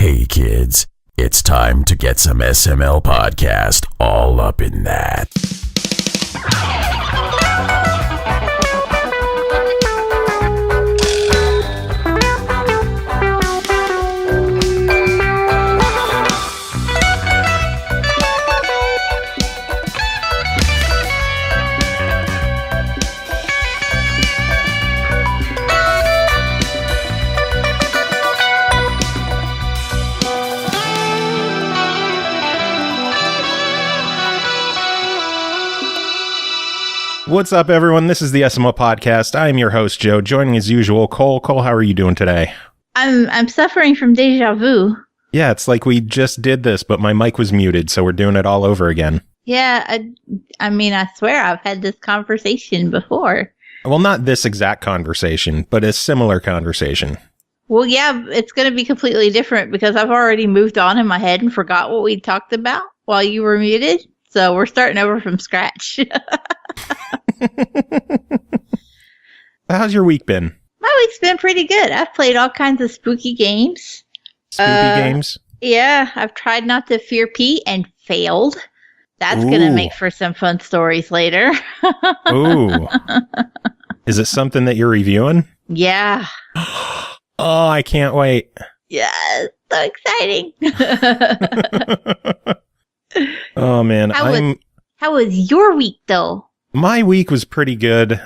Hey kids, it's time to get some SML podcast all up in that. What's up, everyone? This is the SML podcast. I am your host, Joe. Joining as usual, Cole. Cole, how are you doing today? I'm suffering from deja vu. Yeah, it's like we just did this, but my mic was muted, so we're doing it all over again. Yeah, I mean, I swear I've had this conversation before. Well, not this exact conversation, but a similar conversation. Well, yeah, it's going to be completely different because I've already moved on in my head and forgot what we talked about while you were muted. So we're starting over from scratch. How's your week been? My week's been pretty good. I've played all kinds of spooky games. Spooky games? Yeah, I've tried not to fear Pete and failed. That's going to make for some fun stories later. Ooh. Is it something that you're reviewing? Yeah. Oh, I can't wait. Yeah, so exciting. Oh, man. How was your week, though? My week was pretty good.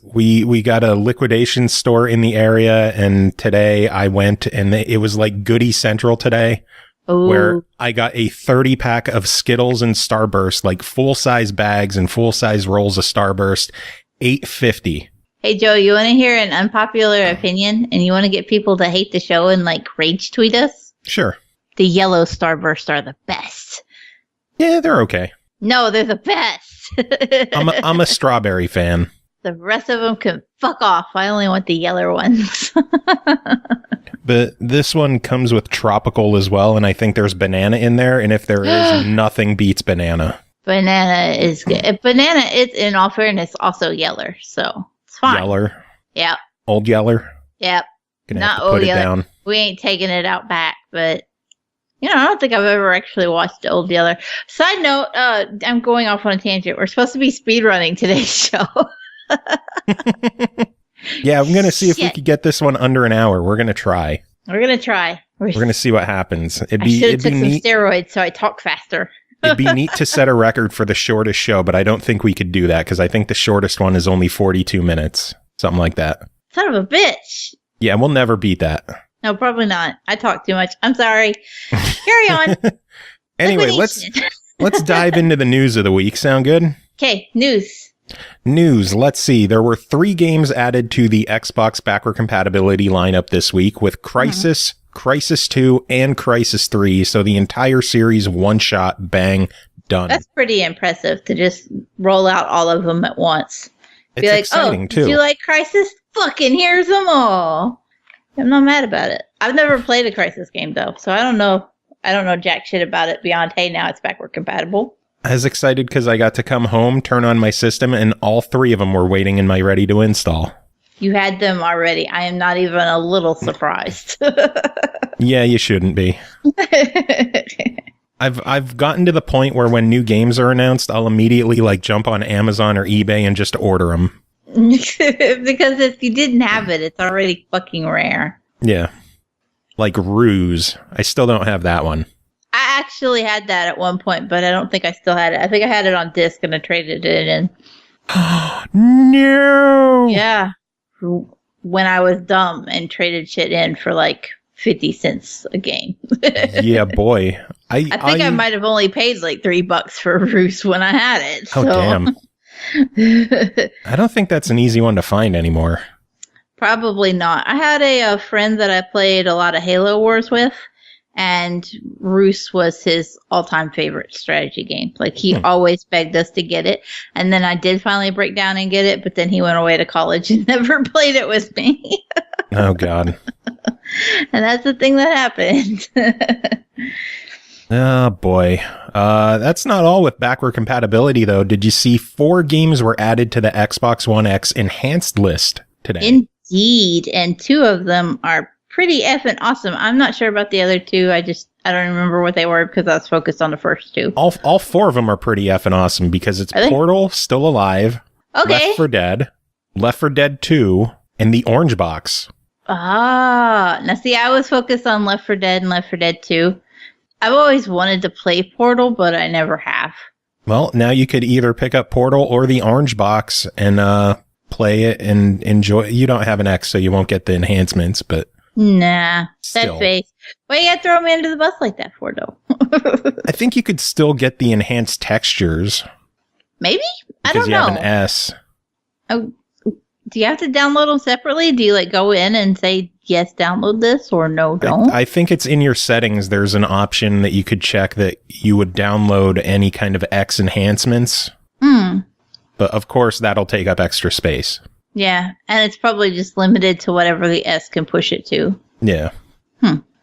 We got a liquidation store in the area, and today I went, and it was like Goodie Central today, where I got a 30-pack of Skittles and Starburst, like full-size bags and full-size rolls of Starburst, $8.50. Hey, Joe, you want to hear an unpopular opinion, and you want to get people to hate the show and, like, rage tweet us? Sure. The yellow Starburst are the best. Yeah, they're okay. No, they're the best. I'm a strawberry fan. The rest of them can fuck off. I only want the yellow ones. But this one comes with tropical as well, and I think there's banana in there, and if there is, nothing beats banana. Banana is good. Banana is, in all fairness, also yeller, so it's fine. Yeller? Yep. Old Yeller? Yep. Gonna have to put it down. We ain't taking it out back, but... You know, I don't think I've ever actually watched Old Yeller. Side note, I'm going off on a tangent. We're supposed to be speedrunning today's show. Yeah, I'm going to see if we could get this one under an hour. We're going to try. We're going to try. We're going to see what happens. I should have took some steroids so I talk faster. It'd be neat to set a record for the shortest show, but I don't think we could do that because I think the shortest one is only 42 minutes. Something like that. Son of a bitch. Yeah, we'll never beat that. No, probably not. I talk too much. I'm sorry. Carry on. Anyway, let's dive into the news of the week. Sound good? Okay, news. Let's see. There were 3 games added to the Xbox backward compatibility lineup this week with Crisis, Crisis 2, and Crisis 3. So the entire series, one shot, bang, done. That's pretty impressive to just roll out all of them at once. It's exciting, too. Did you like Crisis? Fucking here's them all. I'm not mad about it. I've never played a Crisis game, though, so I don't know jack shit about it beyond, hey, now it's backward compatible. I was excited because I got to come home, turn on my system, and all 3 of them were waiting in my ready to install. You had them already. I am not even a little surprised. Yeah, you shouldn't be. I've gotten to the point where when new games are announced, I'll immediately jump on Amazon or eBay and just order them. Because if you didn't have it, it's already fucking rare. Yeah. Like Ruse. I still don't have that one. I actually had that at one point, but I don't think I still had it. I think I had it on disc and I traded it in. No! Yeah. When I was dumb and traded shit in for 50 cents a game. Yeah, boy. I think I might have only paid $3 for Ruse when I had it. Oh, damn. I don't think that's an easy one to find anymore. Probably not. I had a friend that I played a lot of Halo Wars with, and Ruse was his all-time favorite strategy game. He always begged us to get it, and then I did finally break down and get it, but then he went away to college and never played it with me. Oh, God. And that's the thing that happened. Oh, boy. That's not all with backward compatibility, though. Did you see 4 games were added to the Xbox One X enhanced list today? Indeed, and 2 of them are pretty effing awesome. I'm not sure about the other two. I don't remember what they were because I was focused on the first two. All four of them are pretty effing awesome because it's Portal, Still Alive, okay, Left 4 Dead 2, and the Orange Box. Ah, now see, I was focused on Left 4 Dead and Left 4 Dead 2. I've always wanted to play Portal, but I never have. Well, now you could either pick up Portal or the Orange Box and play it and enjoy. You don't have an X, so you won't get the enhancements, but nah, still. That face. Why you gotta throw me under the bus like that for, though? I think you could still get the enhanced textures. Maybe? I don't know. Because you have an S. Oh, do you have to download them separately? Do you like go in and say, yes, download this, or no, don't? I think it's in your settings. There's an option that you could check that you would download any kind of X enhancements. But of course, that'll take up extra space. Yeah, and it's probably just limited to whatever the S can push it to. Yeah.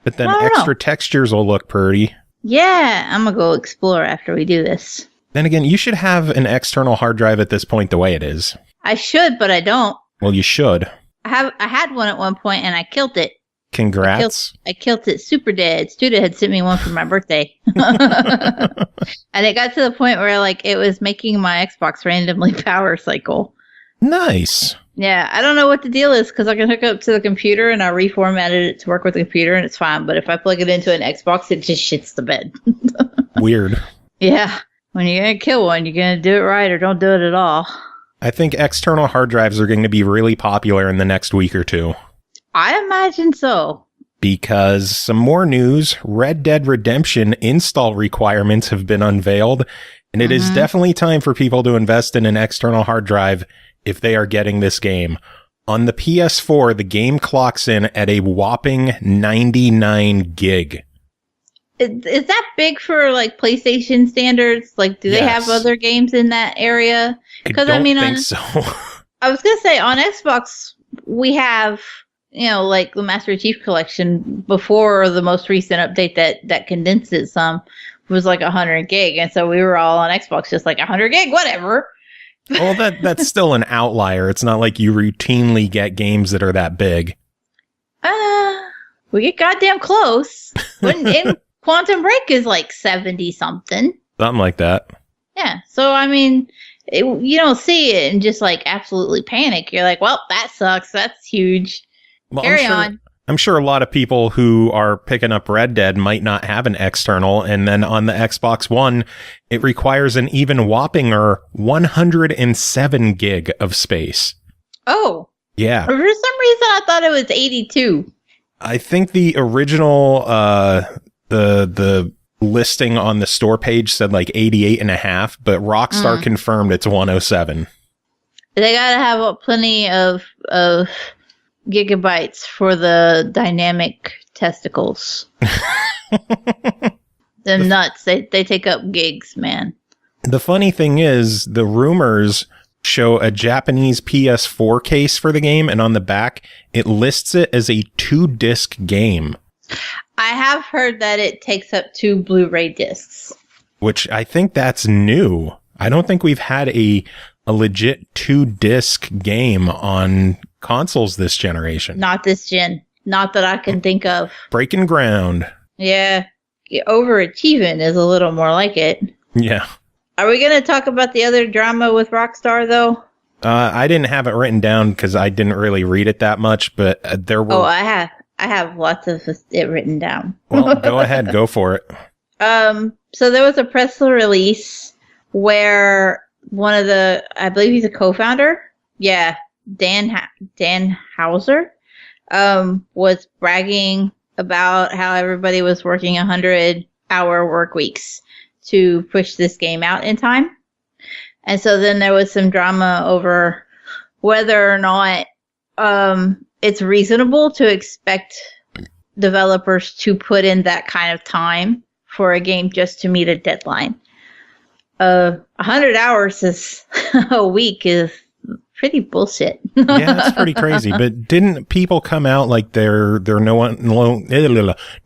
But then extra textures will look pretty. Yeah, I'm going to go explore after we do this. Then again, you should have an external hard drive at this point the way it is. I should, but I don't. Well, you should. I had one at one point and I killed it. Congrats. I killed it super dead. Studa had sent me one for my birthday. And it got to the point where like it was making my Xbox randomly power cycle. Nice. Yeah, I don't know what the deal is because I can hook up to the computer and I reformatted it to work with the computer and it's fine. But if I plug it into an Xbox, it just shits the bed. Weird. Yeah. When you're going to kill one, you're going to do it right or don't do it at all. I think external hard drives are going to be really popular in the next week or two. I imagine so. Because some more news, Red Dead Redemption install requirements have been unveiled, and it is definitely time for people to invest in an external hard drive if they are getting this game. On the PS4, the game clocks in at a whopping 99 gig. Is that big for like PlayStation standards? Like, do they have other games in that area? Because I think so. I was gonna say on Xbox we have, like the Master Chief Collection before the most recent update that condensed it some was like 100 gig, and so we were all on Xbox just like 100 gig, whatever. Well, that's still an outlier. It's not like you routinely get games that are that big. We get goddamn close. In Quantum Break is like 70 something. Something like that. Yeah. So, I mean, you don't see it and just like absolutely panic. You're like, well, that sucks. That's huge. Well, Carry on. I'm sure a lot of people who are picking up Red Dead might not have an external. And then on the Xbox One, it requires an even whoppinger 107 gig of space. Oh. Yeah. For some reason, I thought it was 82. I think the original, the listing on the store page said like 88 and a half, but Rockstar confirmed it's 107. They gotta have plenty of gigabytes for the dynamic testicles. The nuts, they take up gigs, man. The funny thing is, the rumors show a Japanese PS4 case for the game, and on the back, it lists it as a 2-disc game. I have heard that it takes up 2 Blu-ray discs. Which I think that's new. I don't think we've had a legit 2-disc game on consoles this generation. Not this gen. Not that I can think of. Breaking ground. Yeah. Overachieving is a little more like it. Yeah. Are we going to talk about the other drama with Rockstar, though? I didn't have it written down because I didn't really read it that much, but there were... Oh, I have lots of it written down. Well, go ahead. Go for it. So there was a press release where one of the... I believe he's a co-founder. Yeah. Dan Hauser was bragging about how everybody was working 100-hour work weeks to push this game out in time. And so then there was some drama over whether or not it's reasonable to expect developers to put in that kind of time for a game just to meet a deadline. 100 hours is a week is pretty bullshit. Yeah, that's pretty crazy. But didn't people come out like they're no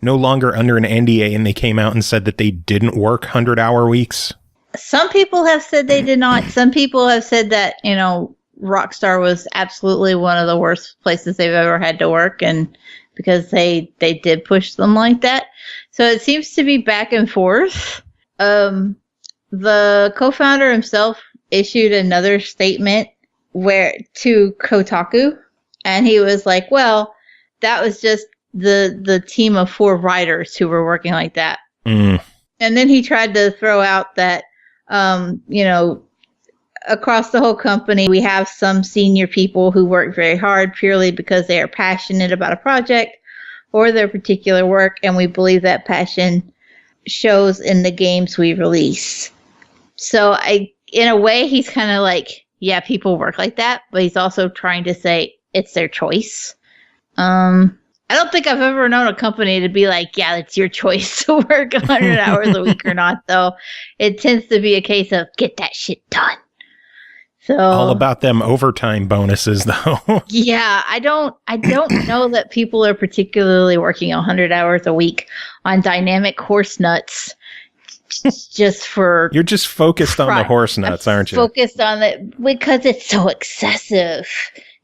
longer under an NDA, and they came out and said that they didn't work 100-hour weeks? Some people have said they did not. Some people have said that, Rockstar was absolutely one of the worst places they've ever had to work, and because they did push them like that. So it seems to be back and forth. The co-founder himself issued another statement to Kotaku, and he was like, well, that was just the team of 4 writers who were working like that. And then he tried to throw out that, across the whole company, we have some senior people who work very hard purely because they are passionate about a project or their particular work, and we believe that passion shows in the games we release. So in a way, he's kind of like, yeah, people work like that, but he's also trying to say it's their choice. I don't think I've ever known a company to be like, yeah, it's your choice to work 100 hours a week or not, though. It tends to be a case of get that shit done. So all about them overtime bonuses, though. Yeah, I don't know that people are particularly working 100 hours a week on dynamic horse nuts. Just for you're just focused on the horse nuts, aren't you? Focused on it because it's so excessive,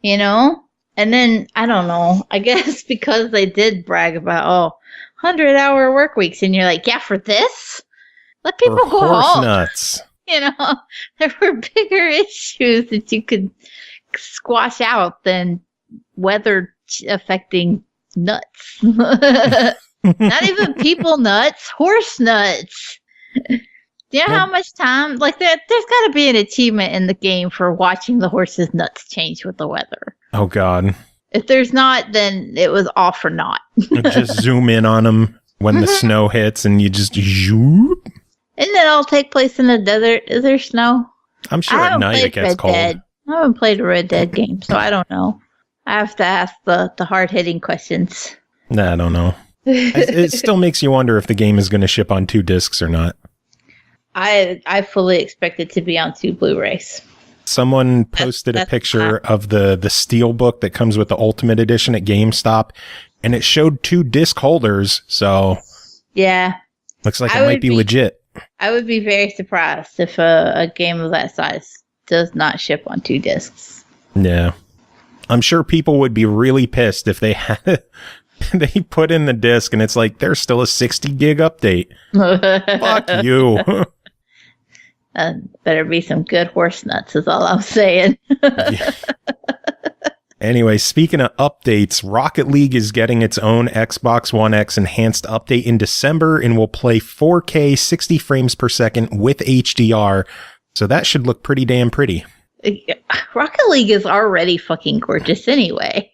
And then I don't know. I guess because they did brag about 100-hour work weeks, and you're like, yeah, for this, let people go horse home. Nuts. There were bigger issues that you could squash out than weather affecting nuts. Not even people nuts, horse nuts. Do you know how much time? Like, there's got to be an achievement in the game for watching the horse's nuts change with the weather. Oh, God. If there's not, then it was all for naught. Just zoom in on them when the snow hits and you just zoop. And it all take place in the desert. Is there snow? I'm sure at night it gets cold. I haven't played a Red Dead game, so I don't know. I have to ask the hard-hitting questions. Nah, I don't know. It still makes you wonder if the game is going to ship on 2 discs or not. I fully expect it to be on 2 Blu-rays. Someone posted a picture of the Steelbook that comes with the Ultimate Edition at GameStop, and it showed 2 disc holders, so yeah, looks like it might be legit. I would be very surprised if a game of that size does not ship on 2 discs. Yeah. I'm sure people would be really pissed if they had they put in the disc and it's like, there's still a 60 gig update. Fuck you. Better be some good horse nuts is all I'm saying. Yeah. Anyway, speaking of updates, Rocket League is getting its own Xbox One X enhanced update in December and will play 4K 60 frames per second with HDR. So that should look pretty damn pretty. Rocket League is already fucking gorgeous anyway.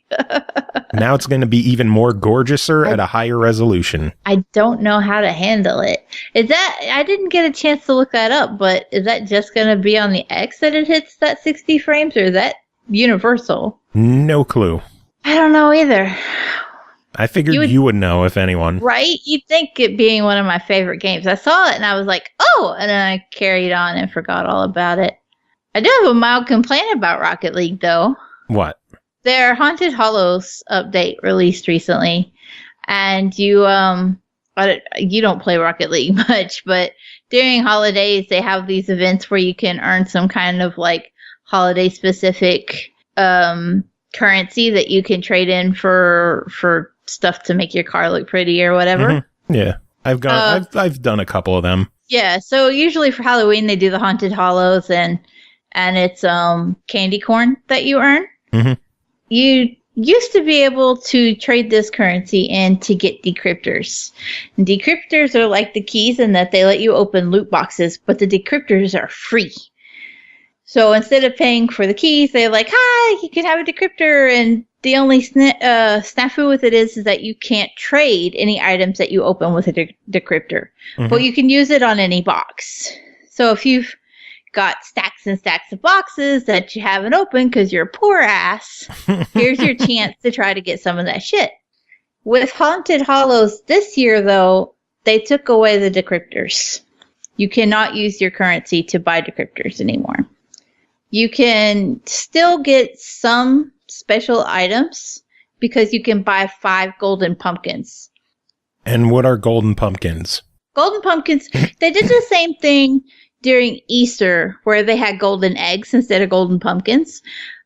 Now it's going to be even more gorgeouser at a higher resolution. I don't know how to handle it. I didn't get a chance to look that up, but is that just going to be on the X that it hits that 60 frames, or is that universal? No clue. I don't know either. I figured you would know, if anyone. Right? You'd think it being one of my favorite games. I saw it and I was like, oh! And then I carried on and forgot all about it. I do have a mild complaint about Rocket League, though. What? Their Haunted Hollows update released recently, and you don't play Rocket League much, but during holidays they have these events where you can earn some kind of like holiday specific currency that you can trade in for stuff to make your car look pretty or whatever. Mm-hmm. Yeah, I've done a couple of them. Yeah, so usually for Halloween they do the Haunted Hollows, and it's candy corn that you earn. Mm-hmm. You used to be able to trade this currency in to get decryptors. And decryptors are like the keys in that they let you open loot boxes, but the decryptors are free. So instead of paying for the keys, they're like, hi, you can have a decryptor. And the only snafu with it is that you can't trade any items that you open with a decryptor. Mm-hmm. But you can use it on any box. So if you've got stacks and stacks of boxes that you haven't opened because you're a poor ass, here's your chance to try to get some of that shit. With Haunted Hollows this year, though, they took away the decryptors. You cannot use your currency to buy decryptors anymore. You can still get some special items because you can buy 5 golden pumpkins. And what are golden pumpkins? Golden pumpkins, they did the same thing during Easter, where they had golden eggs instead of golden pumpkins.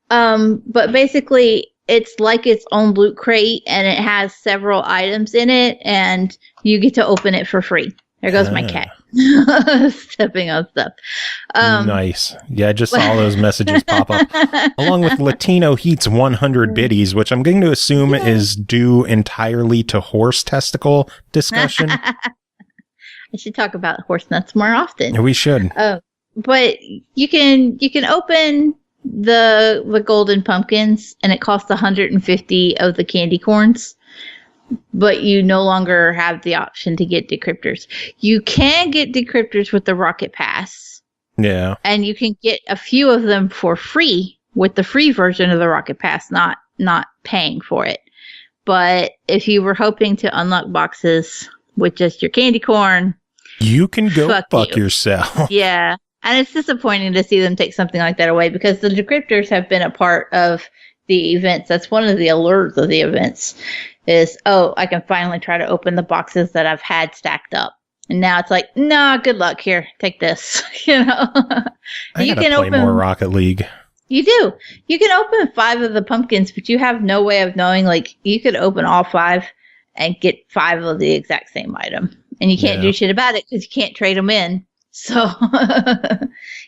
But basically, it's like its own loot crate, and it has several items in it, and you get to open it for free. There goes my cat stepping on stuff. Nice. Yeah, I just saw those messages pop up. Along with Latino Heat's 100 biddies, which I'm going to assume is due entirely to horse testicle discussion. I should talk about horse nuts more often. We should. But you can open the golden pumpkins, and it costs 150 of the candy corns. But you no longer have the option to get decryptors. You can get decryptors with the Rocket Pass. Yeah. And you can get a few of them for free with the free version of the Rocket Pass, not paying for it. But if you were hoping to unlock boxes with just your candy corn, you can go fuck yourself. Yeah. And it's disappointing to see them take something like that away, because the decryptors have been a part of the events. That's one of the allures of the events. Is, I can finally try to open the boxes that I've had stacked up. And now it's like, no, good luck. Here, take this. You know, you can play more Rocket League. You do. You can open 5 of the pumpkins, but you have no way of knowing. Like, you could open all 5 and get 5 of the exact same item, and you can't do shit about it because you can't trade them in. So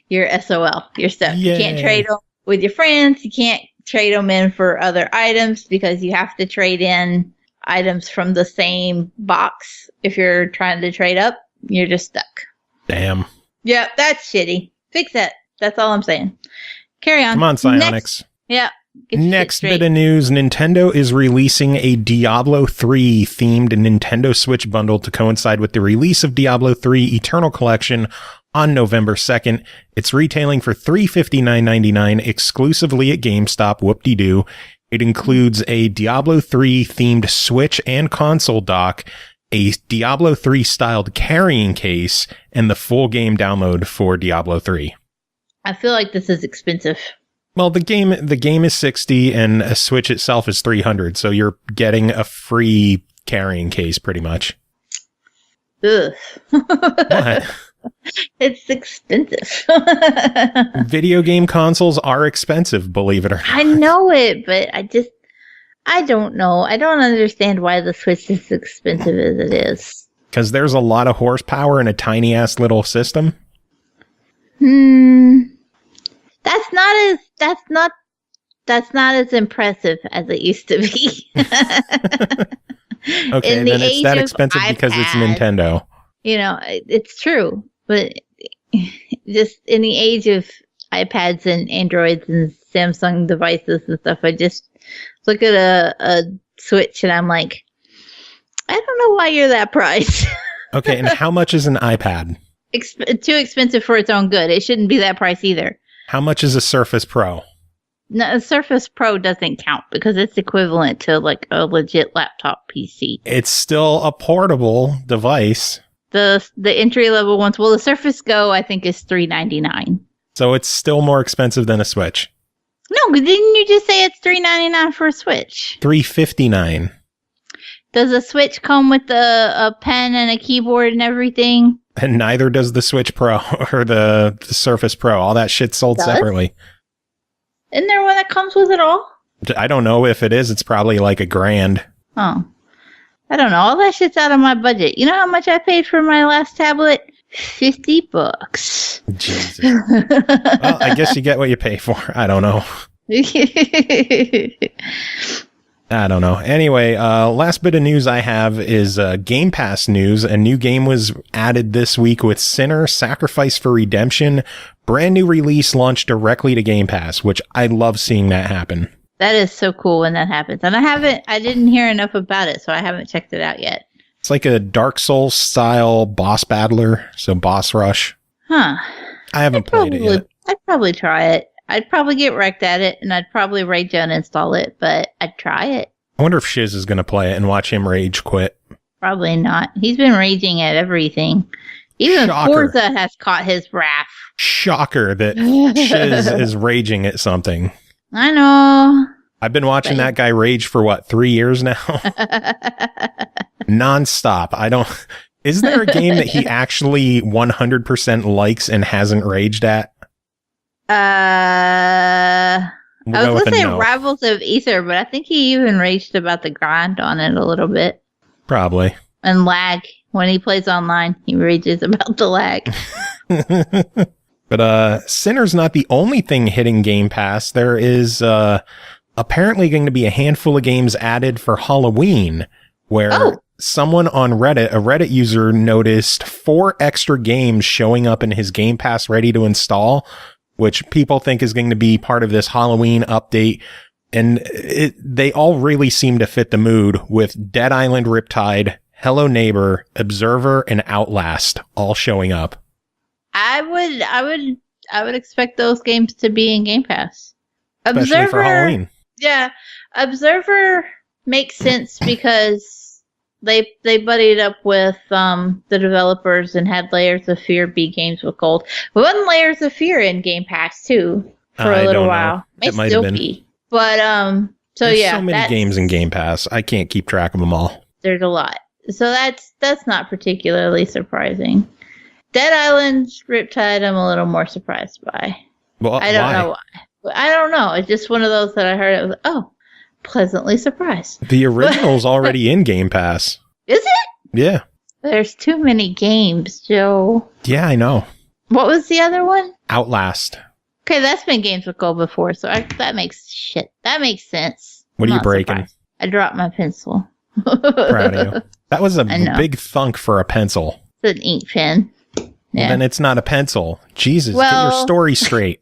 you're SOL. You're stuck. Yay. You can't trade them with your friends. You can't trade them in for other items because you have to trade in items from the same box. If you're trying to trade up, you're just stuck. Damn. Yeah, that's shitty. Fix that. That's all I'm saying. Carry on. Come on, Psionics. Next bit of news, Nintendo is releasing a Diablo III themed Nintendo Switch bundle to coincide with the release of Diablo III Eternal Collection on November 2nd. It's retailing for $359.99 exclusively at GameStop. Whoop-de-doo. It includes a Diablo III themed Switch and console dock, a Diablo III styled carrying case, and the full game download for Diablo 3. I feel like this is expensive. Well, the game is $60 and a Switch itself is $300, so you're getting a free carrying case pretty much. Ugh. What? It's expensive. Video game consoles are expensive, believe it or not. I know it, but I don't know. I don't understand why the Switch is as expensive as it is. Because there's a lot of horsepower in a tiny ass little system. That's not as impressive as it used to be. Okay, then it's that expensive because it's Nintendo. You know, it's true, but just in the age of iPads and Androids and Samsung devices and stuff, I just look at a Switch and I'm like, I don't know why you're that price. Okay, and how much is an iPad? Too expensive for its own good. It shouldn't be that price either. How much is a Surface Pro? No, a Surface Pro doesn't count because it's equivalent to like a legit laptop PC. It's still a portable device. The entry level ones. Well, the Surface Go I think is $399. So it's still more expensive than a Switch. No, didn't you just say it's $399 for a Switch? $359. Does a Switch come with a pen and a keyboard and everything? And neither does the Switch Pro or the Surface Pro. All that shit's sold separately. Isn't there one that comes with it all? I don't know if it is. It's probably like $1,000. Oh. I don't know. All that shit's out of my budget. You know how much I paid for my last tablet? $50. Jesus. Well, I guess you get what you pay for. I don't know. I don't know. Anyway, last bit of news I have is Game Pass news. A new game was added this week with Sinner: Sacrifice for Redemption. Brand new release launched directly to Game Pass, which I love seeing that happen. That is so cool when that happens. And I didn't hear enough about it, so I haven't checked it out yet. It's like a Dark Souls style boss battler, so boss rush. Huh. I haven't played it yet. I'd probably try it. I'd probably get wrecked at it, and I'd probably rage uninstall it, but I'd try it. I wonder if Shiz is going to play it and watch him rage quit. Probably not. He's been raging at everything. Even Forza has caught his wrath. Shocker that Shiz is raging at something. I know. I've been watching that guy rage for 3 years now? Non-stop. Is there a game that he actually 100% likes and hasn't raged at? I was going to say Rivals of Aether, but I think he even raged about the grind on it a little bit. Probably. And lag. When he plays online, he rages about the lag. But Sinner's not the only thing hitting Game Pass. There is apparently going to be a handful of games added for Halloween, where someone on Reddit, a Reddit user, noticed 4 extra games showing up in his Game Pass ready to install, which people think is going to be part of this Halloween update. And they all really seem to fit the mood, with Dead Island Riptide, Hello Neighbor, Observer, and Outlast all showing up. I would expect those games to be in Game Pass. Especially for Halloween. Yeah. Observer makes sense because they buddied up with the developers and had Layers of Fear be games with gold. But wasn't Layers of Fear in Game Pass too for a little while? It might have been. But There's so many games in Game Pass. I can't keep track of them all. There's a lot. So that's not particularly surprising. Dead Island Riptide, I'm a little more surprised by. Well, I don't know why. I don't know. It's just one of those that I heard. I was like, pleasantly surprised. The original's already in Game Pass. Is it? Yeah. There's too many games, Joe. Yeah, I know. What was the other one? Outlast. Okay, that's been games with gold before, so that makes sense. What are you breaking? Surprised. I dropped my pencil. Proud of you. That was a big thunk for a pencil. It's an ink pen. Yeah. Well, then it's not a pencil. Jesus, get your story straight.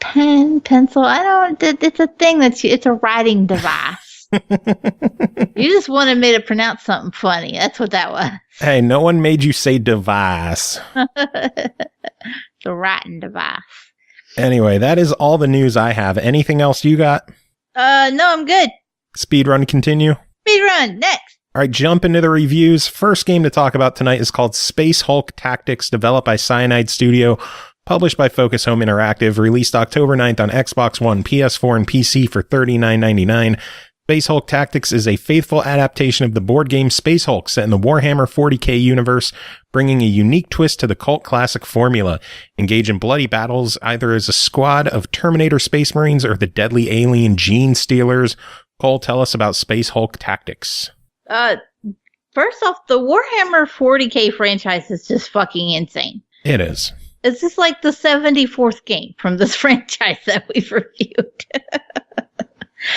Pencil. I don't. It's a thing it's a writing device. You just wanted me to pronounce something funny. That's what that was. Hey, no one made you say device. It's a writing device. Anyway, that is all the news I have. Anything else you got? No, I'm good. Speedrun continue? Speedrun, next. All right, jump into the reviews. First game to talk about tonight is called Space Hulk Tactics, developed by Cyanide Studio, published by Focus Home Interactive, released October 9th on Xbox One, PS4, and PC for $39.99. Space Hulk Tactics is a faithful adaptation of the board game Space Hulk set in the Warhammer 40k universe, bringing a unique twist to the cult classic formula. Engage in bloody battles either as a squad of Terminator Space Marines or the deadly alien Gene Stealers. Cole, tell us about Space Hulk Tactics. First off, the Warhammer 40k franchise is just fucking insane. It is. It's just like the 74th game from this franchise that we've reviewed.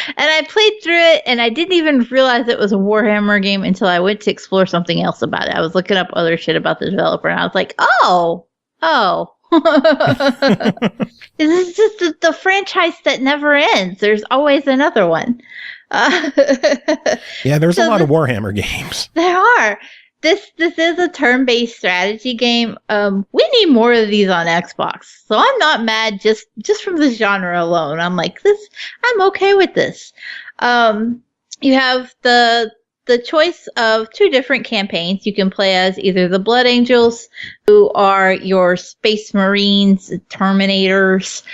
And I played through it, and I didn't even realize it was a Warhammer game until I went to explore something else about it. I was looking up other shit about the developer, and I was like, oh. This is just the franchise that never ends. There's always another one. Yeah, there's a lot of Warhammer games. There are. This is a turn-based strategy game. We need more of these on Xbox. So I'm not mad just from the genre alone. I'm like, I'm okay with this. You have the choice of 2 different campaigns. You can play as either the Blood Angels, who are your Space Marines, Terminators,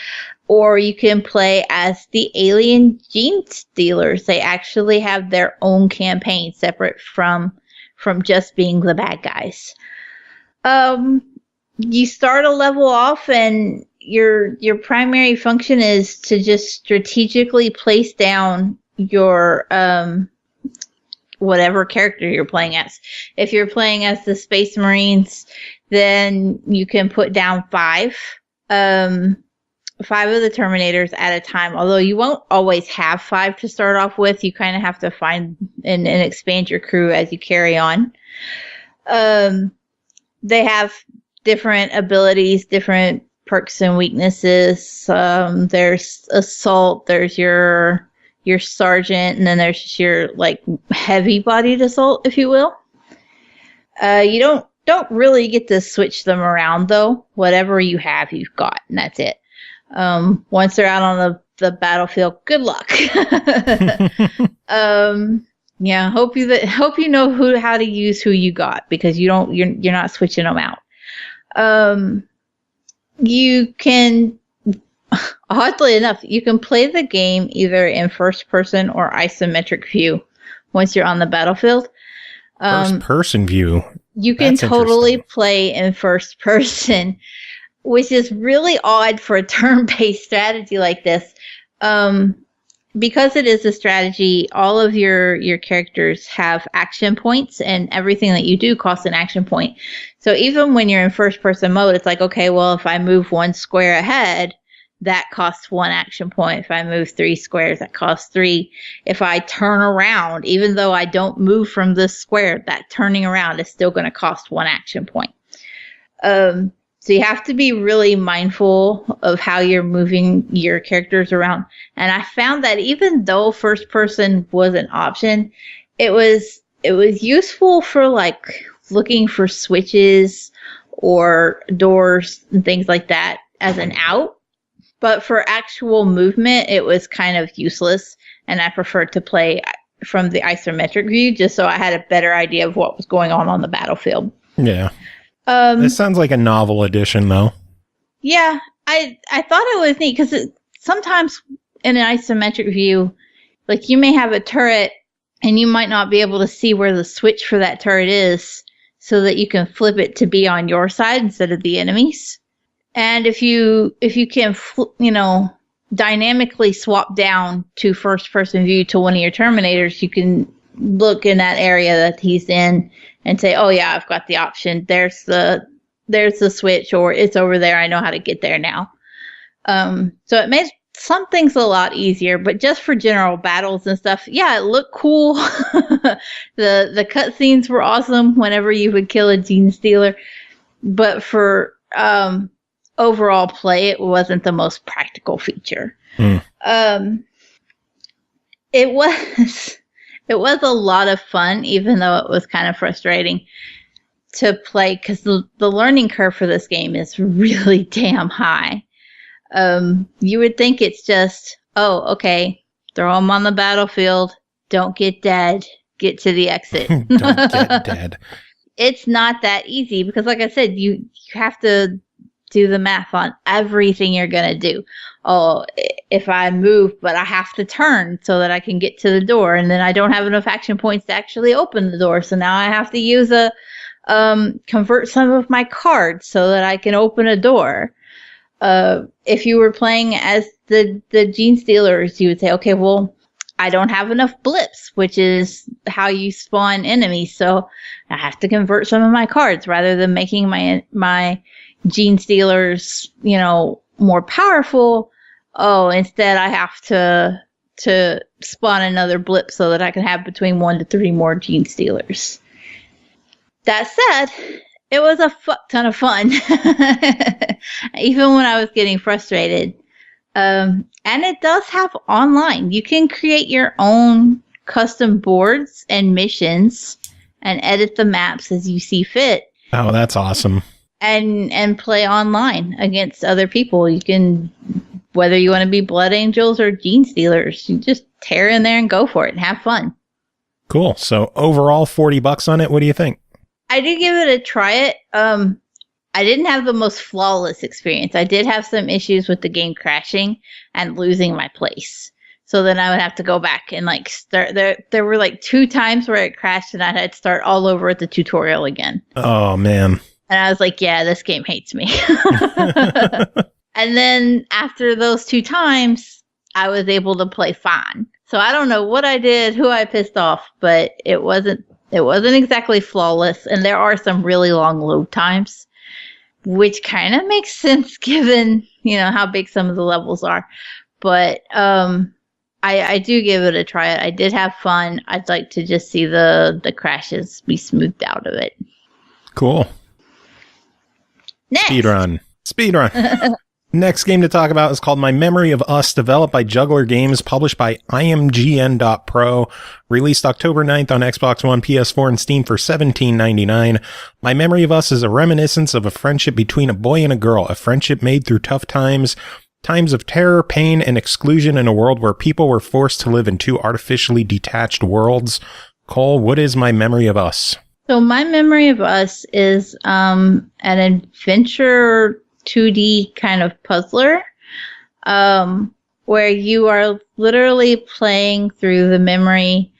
or you can play as the Alien Gene Stealers. They actually have their own campaign separate from just being the bad guys. You start a level off, and your primary function is to just strategically place down your whatever character you're playing as. If you're playing as the Space Marines, then you can put down 5 of the Terminators at a time, although you won't always have 5 to start off with. You kind of have to find and expand your crew as you carry on. They have different abilities, different perks and weaknesses. There's Assault, there's your Sergeant, and then there's your like heavy-bodied Assault, if you will. You don't really get to switch them around, though. Whatever you have, you've got, and that's it. Once they're out on the battlefield, good luck. Yeah, hope you know how to use who you got, because you're not switching them out. You can, oddly enough, you can play the game either in first person or isometric view once you're on the battlefield. First person view. You can totally play in first person. which is really odd for a turn-based strategy like this. Because it is a strategy, all of your characters have action points, and everything that you do costs an action point. So even when you're in first-person mode, it's like, okay, well, if I move 1 square ahead, that costs 1 action point. If I move 3 squares, that costs 3. If I turn around, even though I don't move from this square, that turning around is still going to cost 1 action point. So you have to be really mindful of how you're moving your characters around. And I found that even though first person was an option, it was useful for like looking for switches or doors and things like that as an out. But for actual movement, it was kind of useless. And I preferred to play from the isometric view just so I had a better idea of what was going on the battlefield. Yeah. This sounds like a novel edition, though. Yeah, I thought it was neat because sometimes in an isometric view, like you may have a turret and you might not be able to see where the switch for that turret is so that you can flip it to be on your side instead of the enemy's. And if you can, dynamically swap down to first person view to one of your Terminators, you can look in that area that he's in and say, oh yeah, I've got the option. There's the switch, or it's over there. I know how to get there now. So it made some things a lot easier, but just for general battles and stuff, yeah, it looked cool. The cutscenes were awesome whenever you would kill a gene stealer, but for overall play, it wasn't the most practical feature. It was a lot of fun, even though it was kind of frustrating to play because the learning curve for this game is really damn high. You would think it's just, oh, okay, throw them on the battlefield, don't get dead, get to the exit. Don't get dead. It's not that easy because, like I said, you have to do the math on everything you're going to do. Oh, if I move, but I have to turn so that I can get to the door, and then I don't have enough action points to actually open the door. So now I have to use convert some of my cards so that I can open a door. If you were playing as the gene stealers, you would say, okay, well, I don't have enough blips, which is how you spawn enemies. So I have to convert some of my cards rather than making my gene stealers, more powerful. Oh, instead I have to spawn another blip so that I can have between 1 to 3 more gene stealers. That said, it was a fuck ton of fun. Even when I was getting frustrated. And it does have online. You can create your own custom boards and missions and edit the maps as you see fit. Oh, that's awesome. And play online against other people. You can, whether you want to be Blood Angels or Gene Stealers, you just tear in there and go for it and have fun. Cool. So overall, $40 on it. What do you think? I did give it a try it. I didn't have the most flawless experience. I did have some issues with the game crashing and losing my place. So then I would have to go back and start. There were 2 times where it crashed and I had to start all over at the tutorial again. Oh, man. And I was like, yeah, this game hates me. And then after those 2 times, I was able to play fine. So I don't know what I did, who I pissed off, but it wasn't exactly flawless. And there are some really long load times, which kind of makes sense given, how big some of the levels are. But I do give it a try. I did have fun. I'd like to just see the crashes be smoothed out of it. Cool. Next. Speedrun. Next game to talk about is called My Memory of Us, developed by Juggler Games, published by IMGN.PRO, released October 9th on Xbox One, PS4, and Steam for $17.99. My Memory of Us is a reminiscence of a friendship between a boy and a girl, a friendship made through tough times of terror, pain, and exclusion in a world where people were forced to live in 2 artificially detached worlds. Cole, what is My Memory of Us? So My Memory of Us is an adventure 2D kind of puzzler, where you are literally playing through the memory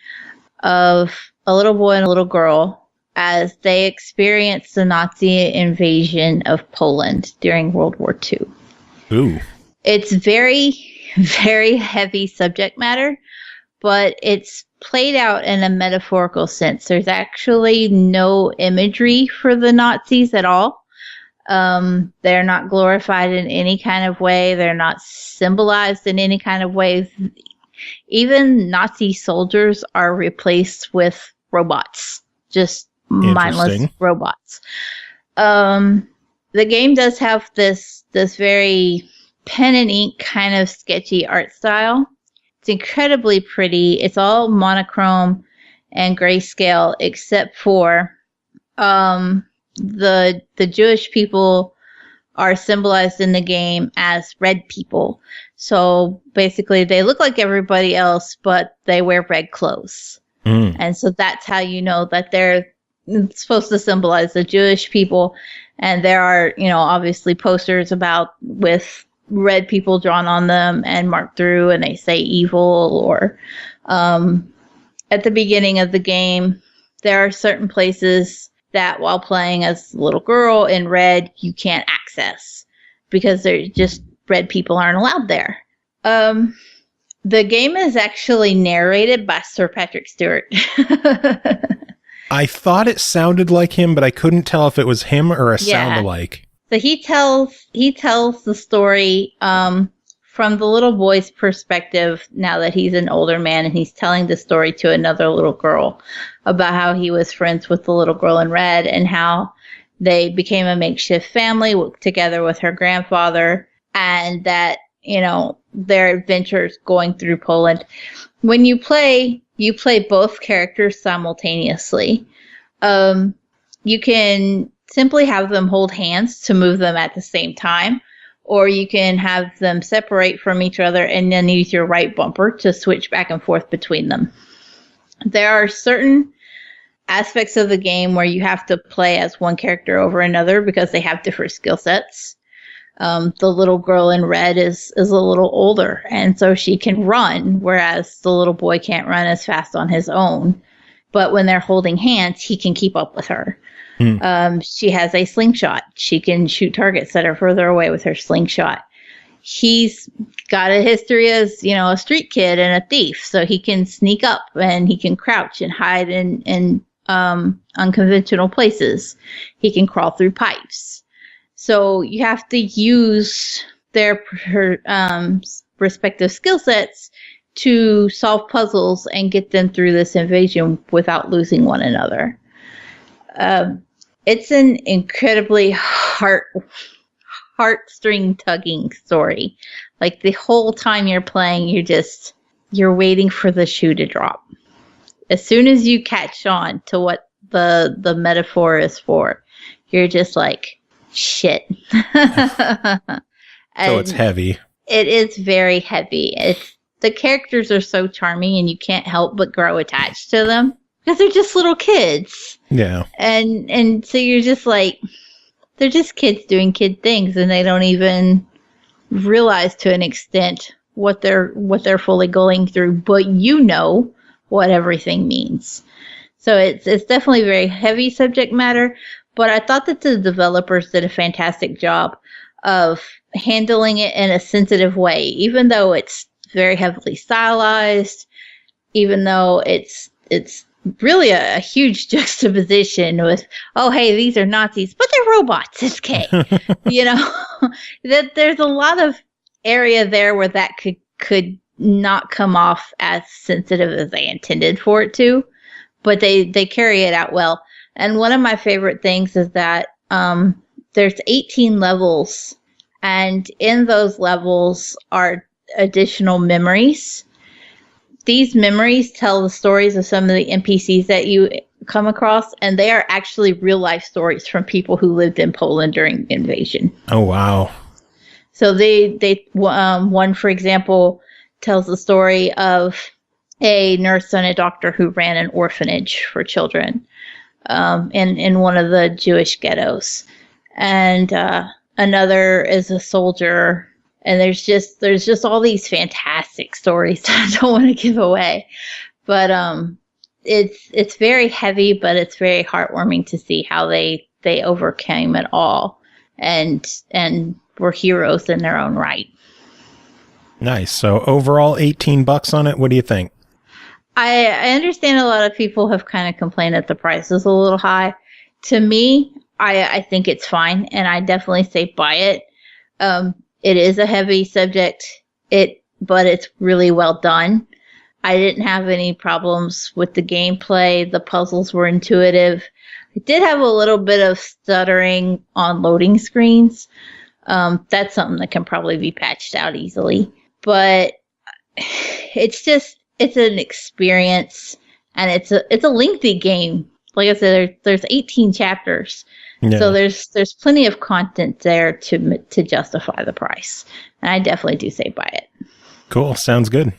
of a little boy and a little girl as they experienced the Nazi invasion of Poland during World War II. Ooh. It's very, very heavy subject matter, but it's played out in a metaphorical sense. There's actually no imagery for the Nazis at all. They're not glorified in any kind of way. They're not symbolized in any kind of way. Even Nazi soldiers are replaced with robots, just mindless robots. The game does have this very pen and ink kind of sketchy art style. It's incredibly pretty. It's all monochrome and grayscale, except for the Jewish people are symbolized in the game as red people. So basically they look like everybody else, but they wear red clothes. And so that's how you know that they're supposed to symbolize the Jewish people. And there are, obviously posters with red people drawn on them and marked through, and they say evil. Or at the beginning of the game, there are certain places that while playing as a little girl in red, you can't access because they're just red people aren't allowed there. The game is actually narrated by Sir Patrick Stewart. I thought it sounded like him, but I couldn't tell if it was him or a sound-alike. So he tells the story from the little boy's perspective now that he's an older man, and he's telling the story to another little girl about how he was friends with the little girl in red and how they became a makeshift family together with her grandfather, and that, their adventures going through Poland. When you play both characters simultaneously. You can simply have them hold hands to move them at the same time, or you can have them separate from each other and then use your right bumper to switch back and forth between them. There are certain aspects of the game where you have to play as one character over another because they have different skill sets. The little girl in red is a little older, and so she can run, whereas the little boy can't run as fast on his own. But when they're holding hands, he can keep up with her. She has a slingshot. She can shoot targets that are further away with her slingshot. He's got a history as, a street kid and a thief, so he can sneak up and he can crouch and hide in unconventional places. He can crawl through pipes. So you have to use their respective skill sets to solve puzzles and get them through this invasion without losing one another. It's an incredibly heartstring tugging story. Like the whole time you're playing, you're waiting for the shoe to drop. As soon as you catch on to what the metaphor is for, you're just like, shit. So it's heavy. It is very heavy. The characters are so charming and you can't help but grow attached to them because they're just little kids. Yeah. And so you're just like, they're just kids doing kid things, and they don't even realize to an extent what they're fully going through, but what everything means. So it's definitely very heavy subject matter, but I thought that the developers did a fantastic job of handling it in a sensitive way, even though it's very heavily stylized, even though it's really a huge juxtaposition with, oh, hey, these are Nazis, but they're robots. It's okay. That there's a lot of area there where that could not come off as sensitive as they intended for it to, but they carry it out well. And one of my favorite things is that there's 18 levels, and in those levels are additional memories. These memories tell the stories of some of the NPCs that you come across, and they are actually real life stories from people who lived in Poland during the invasion. Oh, wow. So one, for example, tells the story of a nurse and a doctor who ran an orphanage for children in one of the Jewish ghettos. And another is a soldier. And there's just all these fantastic stories that I don't want to give away. But it's very heavy, but it's very heartwarming to see how they overcame it all and were heroes in their own right. Nice. So overall, $18 on it. What do you think? I understand a lot of people have kind of complained that the price is a little high. To me, I think it's fine, and I definitely say buy it. It is a heavy subject, but it's really well done. I didn't have any problems with the gameplay. The puzzles were intuitive. It did have a little bit of stuttering on loading screens. That's something that can probably be patched out easily. But it's an experience, and it's a lengthy game. Like I said, there's 18 chapters. Yeah. So there's plenty of content there to justify the price. And I definitely do say buy it. Cool. Sounds good.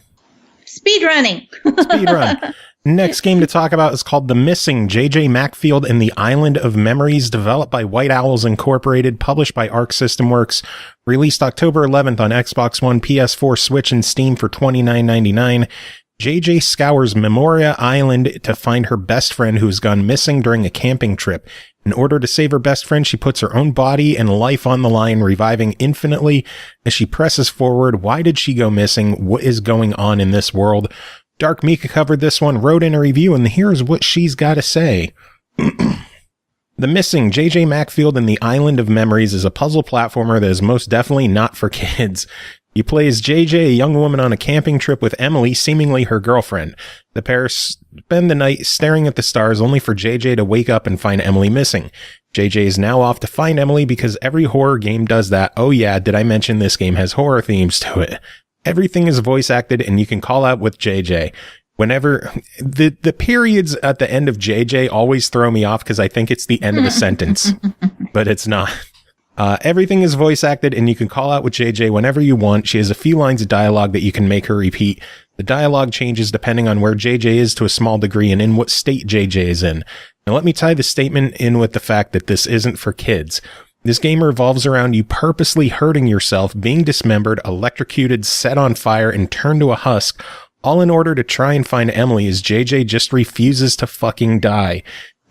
Speedrunning. Speedrun. Next game to talk about is called The Missing, J.J. Macfield and the Island of Memories, developed by White Owls Incorporated, published by Arc System Works, released October 11th on Xbox One, PS4, Switch, and Steam for $29.99. J.J. scours Memoria Island to find her best friend who has gone missing during a camping trip. In order to save her best friend, she puts her own body and life on the line, reviving infinitely as she presses forward. Why did she go missing? What is going on in this world? DarkMika covered this one, wrote in a review, and here's what she's got to say. The Missing, J.J. Macfield and the Island of Memories is a puzzle platformer that is most definitely not for kids. You play as JJ, a young woman on a camping trip with Emily, seemingly her girlfriend. The pair spend the night staring at the stars, only for JJ to wake up and find Emily missing. JJ is now off to find Emily because every horror game does that. Oh yeah, did I mention this game has horror themes to it? Everything is voice acted, and you can call out with JJ. Whenever the periods at the end of JJ always throw me off because I think it's the end of a sentence, but it's not. Everything is voice acted, and you can call out with JJ whenever you want. She has a few lines of dialogue that you can make her repeat. The dialogue changes depending on where JJ is to a small degree and in what state JJ is in. Now let me tie the statement in with the fact that this isn't for kids. This game revolves around you purposely hurting yourself, being dismembered, electrocuted, set on fire, and turned to a husk, all in order to try and find Emily as JJ just refuses to fucking die.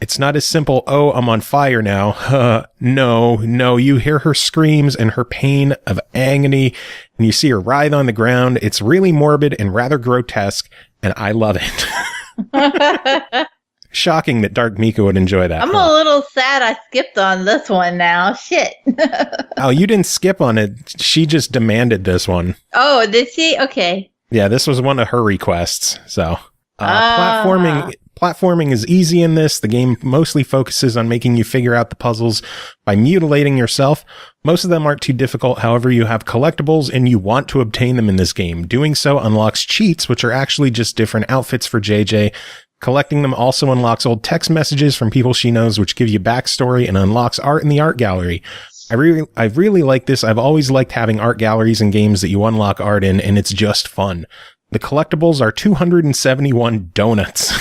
It's not as simple, oh, I'm on fire now. No, you hear her screams and her pain of agony, and you see her writhe on the ground. It's really morbid and rather grotesque, and I love it. Shocking that DarkMika would enjoy that. I'm a little sad I skipped on this one now. Shit. Oh, you didn't skip on it. She just demanded this one. Oh, did she? Okay. Yeah, this was one of her requests. So, Platforming is easy in this. The game mostly focuses on making you figure out the puzzles by mutilating yourself. Most of them aren't too difficult. However, you have collectibles and you want to obtain them in this game. Doing so unlocks cheats, which are actually just different outfits for JJ. Collecting them also unlocks old text messages from people she knows, which give you backstory and unlocks art in the art gallery. I really like this. I've always liked having art galleries in games that you unlock art in, and it's just fun. The collectibles are 271 donuts.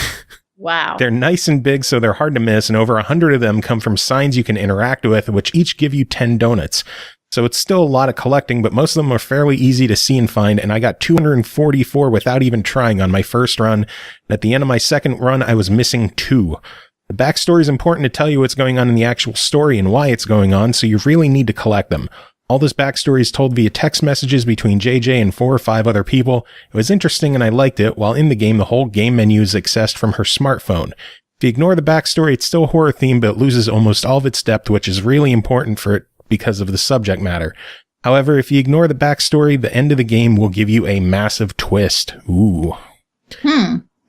Wow. They're nice and big, so they're hard to miss, and over 100 of them come from signs you can interact with, which each give you 10 donuts. So it's still a lot of collecting, but most of them are fairly easy to see and find, and I got 244 without even trying on my first run. And at the end of my second run, I was missing 2. The backstory is important to tell you what's going on in the actual story and why it's going on, so you really need to collect them. All this backstory is told via text messages between JJ and 4 or 5 other people. It was interesting and I liked it. While in the game, the whole game menu is accessed from her smartphone. If you ignore the backstory, it's still horror themed, but it loses almost all of its depth, which is really important for it because of the subject matter. However, if you ignore the backstory, the end of the game will give you a massive twist. Ooh.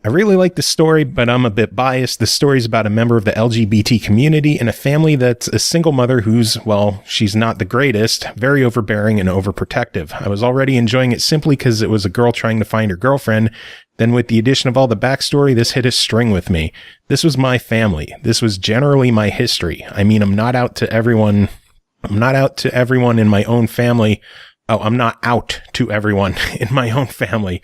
I really like the story, but I'm a bit biased. The story is about a member of the LGBT community and a family that's a single mother who's, well, she's not the greatest, very overbearing and overprotective. I was already enjoying it simply because it was a girl trying to find her girlfriend. Then with the addition of all the backstory, this hit a string with me. This was my family. This was generally my history. I mean, I'm not out to everyone in my own family. Oh, I'm not out to everyone in my own family.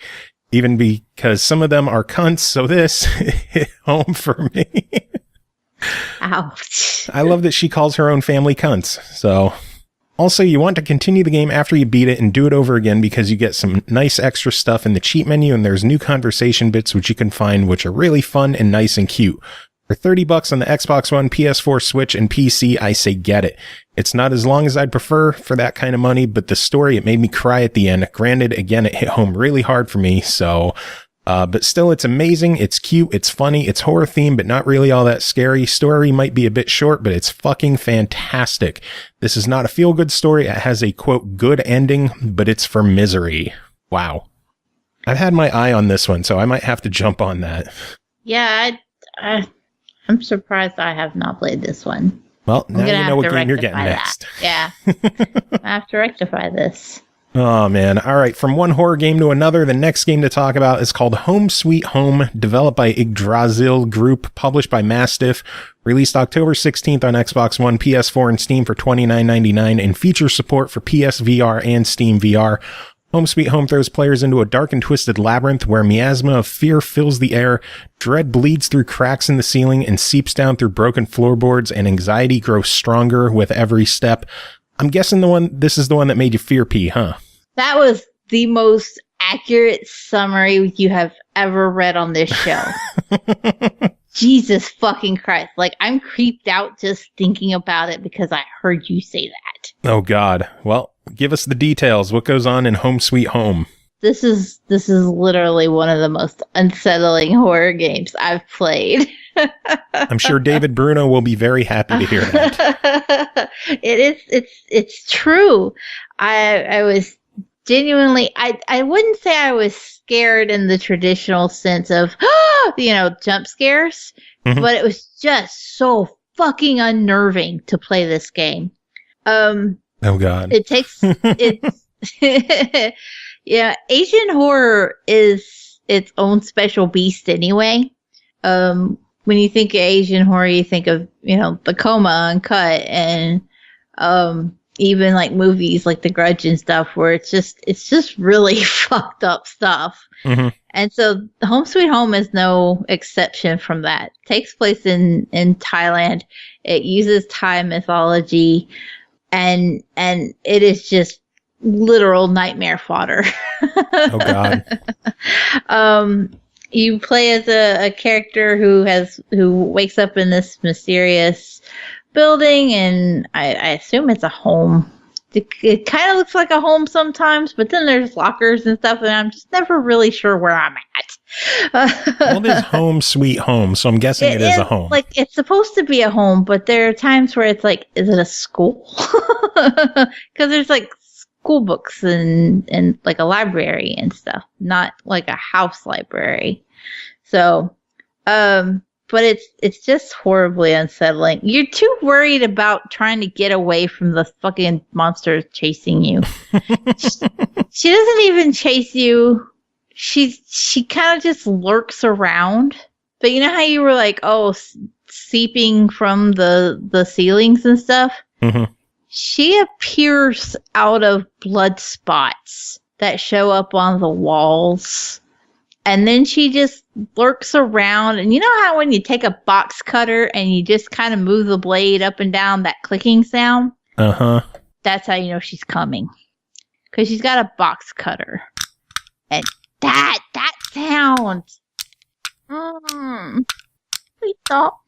Even because some of them are cunts, so this hit home for me. Ouch. I love that she calls her own family cunts. So, Also, you want to continue the game after you beat it and do it over again because you get some nice extra stuff in the cheat menu, and there's new conversation bits which you can find which are really fun and nice and cute. For $30 on the Xbox One, PS4, Switch, and PC, I say get it. It's not as long as I'd prefer for that kind of money, but the story, it made me cry at the end. Granted, again, it hit home really hard for me, so... but still, it's amazing, it's cute, it's funny, it's horror themed, but not really all that scary. Story might be a bit short, but it's fucking fantastic. This is not a feel-good story. It has a, quote, good ending, but it's for misery. Wow. I've had my eye on this one, so I might have to jump on that. Yeah, I'm surprised I have not played this one. Well, now you know what game you're getting next. Yeah. I have to rectify this. Oh, man. All right. From one horror game to another, the next game to talk about is called Home Sweet Home, developed by Yggdrazil Group, published by Mastiff, released October 16th on Xbox One, PS4, and Steam for $29.99, and features support for PSVR and Steam VR. Home Sweet Home throws players into a dark and twisted labyrinth where miasma of fear fills the air, dread bleeds through cracks in the ceiling and seeps down through broken floorboards, and anxiety grows stronger with every step. I'm guessing this is the one that made you fear pee, huh? That was the most accurate summary you have ever read on this show. Jesus fucking Christ. Like, I'm creeped out just thinking about it because I heard you say that. Oh, God. Well, give us the details. What goes on in Home Sweet Home? This is literally one of the most unsettling horror games I've played. I'm sure David Bruno will be very happy to hear that. It's true. I was genuinely, I wouldn't say I was scared in the traditional sense of, jump scares, but it was just so fucking unnerving to play this game. Oh God. Yeah, Asian horror is its own special beast anyway. When you think of Asian horror, you think of, The Coma, Uncut, and even like movies like The Grudge and stuff, where it's just really fucked up stuff. Mm-hmm. And so Home Sweet Home is no exception from that. It takes place in Thailand. It uses Thai mythology, and it is just literal nightmare fodder. Oh God. You play as a character who wakes up in this mysterious building, and I assume it's a home. It kind of looks like a home sometimes, but then there's lockers and stuff, and I'm just never really sure where I'm at. Well, it is Home Sweet Home, so I'm guessing it is a home. Like, it's supposed to be a home, but there are times where it's like, is it a school? Because there's like school books and like a library and stuff, not like a house library. So, but it's just horribly unsettling. You're too worried about trying to get away from the fucking monsters chasing you. She doesn't even chase you. She kind of just lurks around. But you know how you were like, seeping from the ceilings and stuff? Mm-hmm. She appears out of blood spots that show up on the walls. And then she just lurks around. And you know how when you take a box cutter and you just kind of move the blade up and down, that clicking sound? Uh-huh. That's how you know she's coming. Because she's got a box cutter. And that sound. Please stop.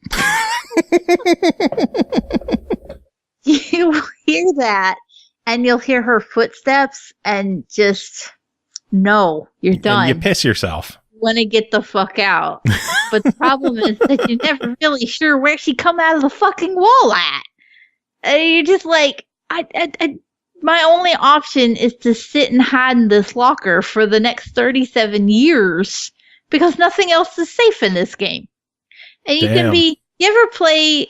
You hear that, and you'll hear her footsteps, and just, no, you're done. And you piss yourself. Want to get the fuck out. But the problem is that you're never really sure where she come out of the fucking wall at. And you're just like, my only option is to sit and hide in this locker for the next 37 years, because nothing else is safe in this game. And you ever play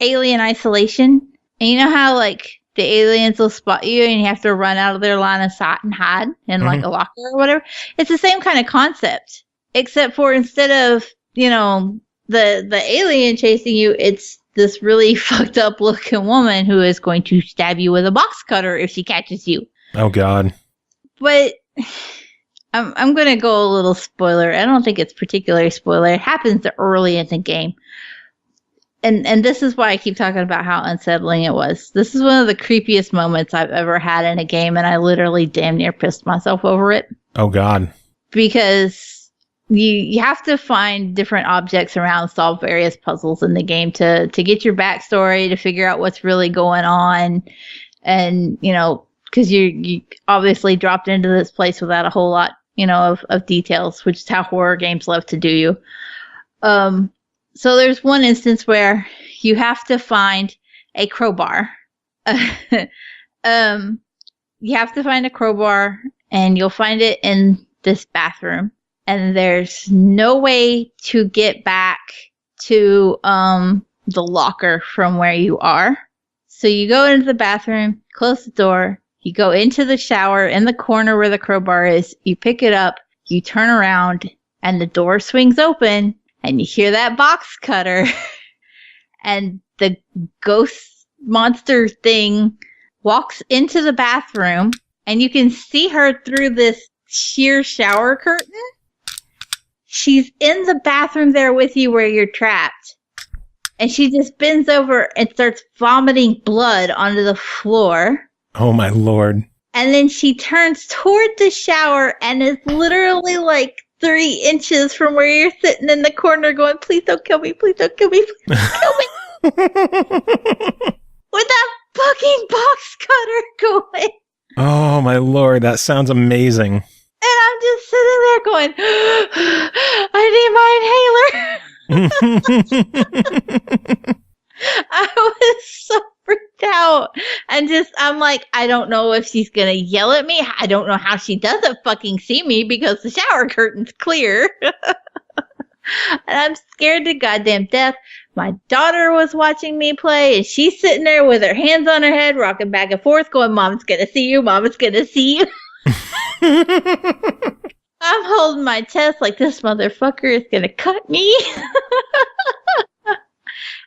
Alien Isolation? And you know how, like, the aliens will spot you and you have to run out of their line of sight and hide in, like, a locker or whatever? It's the same kind of concept. Except for instead of, the alien chasing you, it's this really fucked up looking woman who is going to stab you with a box cutter if she catches you. Oh, God. But I'm going to go a little spoiler. I don't think it's particularly spoiler. It happens early in the game. and this is why I keep talking about how unsettling it was. This is one of the creepiest moments I've ever had in a game, and I literally damn near pissed myself over it. Oh, God. Because you have to find different objects around, solve various puzzles in the game to get your backstory, to figure out what's really going on. And, you know, because you obviously dropped into this place without a whole lot, you know, of details, which is how horror games love to do you. So there's one instance where you have to find a crowbar. You have to find a crowbar, and you'll find it in this bathroom. And there's no way to get back to the locker from where you are. So you go into the bathroom, close the door, you go into the shower in the corner where the crowbar is, you pick it up, you turn around, and the door swings open, and you hear that box cutter, and the ghost monster thing walks into the bathroom, and you can see her through this sheer shower curtain. She's in the bathroom there with you where you're trapped. And she just bends over and starts vomiting blood onto the floor. Oh, my Lord. And then she turns toward the shower and is literally like 3 inches from where you're sitting in the corner going, please don't kill me, please don't kill me, please don't kill me. With that fucking box cutter going. Oh, my Lord. That sounds amazing. And I'm just sitting there going, I need my inhaler. I was so freaked out. And I'm like, I don't know if she's going to yell at me. I don't know how she doesn't fucking see me because the shower curtain's clear. And I'm scared to goddamn death. My daughter was watching me play, and she's sitting there with her hands on her head, rocking back and forth, going, Mom's going to see you, Mom's going to see you. I'm holding my chest like this motherfucker is gonna cut me.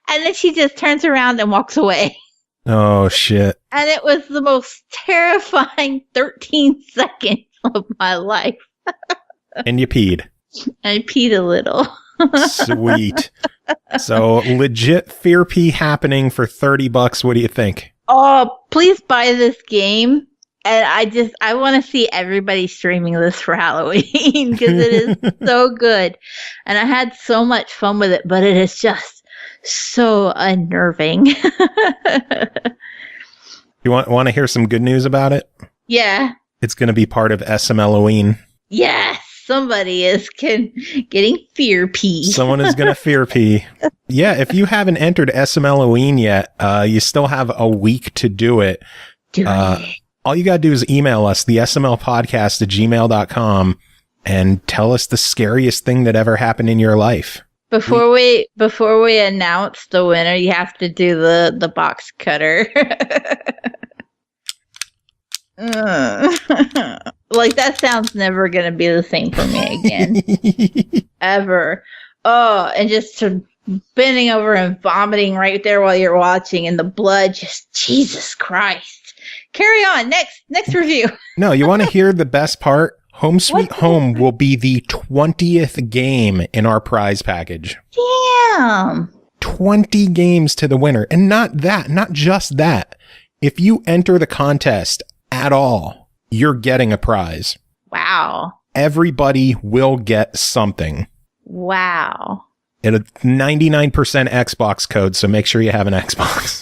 And then she just turns around and walks away. Oh, shit. And it was the most terrifying 13 seconds of my life. And you peed. I peed a little. Sweet. So, legit fear pee happening for $30. What do you think? Oh, please buy this game. And I want to see everybody streaming this for Halloween because it is so good. And I had so much fun with it, but it is just so unnerving. You want to hear some good news about it? Yeah. It's going to be part of SML Halloween. Yes. Somebody is getting fear pee. Someone is going to fear pee. Yeah. If you haven't entered SML Halloween yet, you still have a week to do it. All you got to do is email us, the smlpodcast@gmail.com, and tell us the scariest thing that ever happened in your life. Before we announce the winner, you have to do the box cutter. Like, that sounds never going to be the same for me again. Ever. Oh, and just bending over and vomiting right there while you're watching, and the blood just, Jesus Christ. Carry on. Next review. No, you want to hear the best part? Home Sweet Home will be the 20th game in our prize package. Damn. 20 games to the winner. And not just that. If you enter the contest at all, you're getting a prize. Wow. Everybody will get something. Wow. And a 99% Xbox code, so make sure you have an Xbox.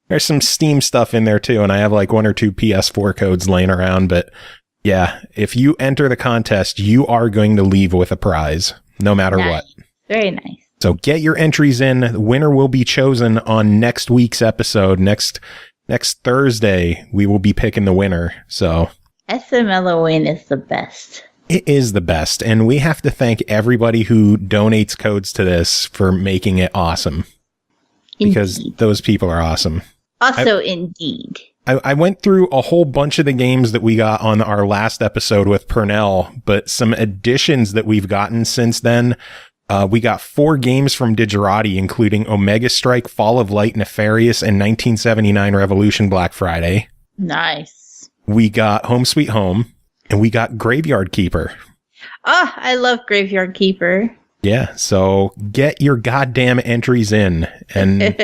There's some Steam stuff in there too, and I have like 1 or 2 PS4 codes laying around, but yeah, if you enter the contest, you are going to leave with a prize, no matter what. Very nice. So get your entries in. The winner will be chosen on next week's episode. Next Thursday, we will be picking the winner. So SML Halloween is the best. It is the best, and we have to thank everybody who donates codes to this for making it awesome. Because those people are awesome. Also, indeed. I went through a whole bunch of the games that we got on our last episode with Purnell, but some additions that we've gotten since then. We got 4 games from Digerati, including Omega Strike, Fall of Light, Nefarious, and 1979 Revolution Black Friday. Nice. We got Home Sweet Home, and we got Graveyard Keeper. Oh, I love Graveyard Keeper. Yeah, so get your goddamn entries in. And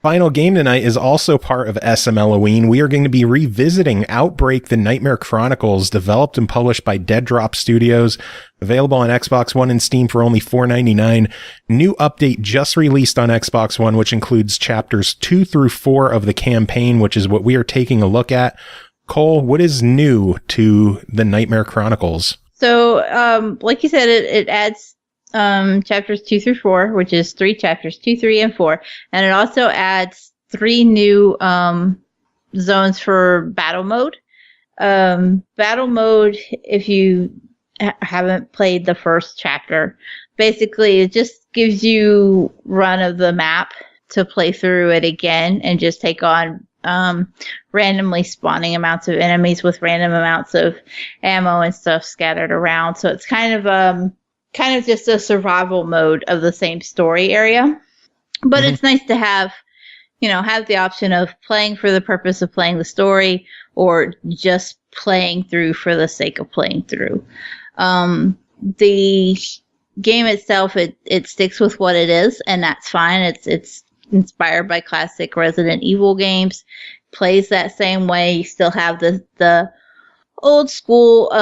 final game tonight is also part of SMLoween. We are going to be revisiting Outbreak, the Nightmare Chronicles, developed and published by Dead Drop Studios, available on Xbox One and Steam for only $4.99. New update just released on Xbox One, which includes chapters 2 through 4 of the campaign, which is what we are taking a look at. Cole, what is new to the Nightmare Chronicles? So, like you said, it adds chapters 2 through 4, which is 3 chapters, 2, 3, and 4. And it also adds 3 new zones for battle mode. Battle mode, if you haven't played the first chapter, basically it just gives you run of the map to play through it again and just take on randomly spawning amounts of enemies with random amounts of ammo and stuff scattered around. So it's kind of just a survival mode of the same story area. But it's nice to have the option of playing for the purpose of playing the story or just playing through for the sake of playing through. The game itself, it sticks with what it is, and that's fine. It's inspired by classic Resident Evil games, plays that same way. You still have the old school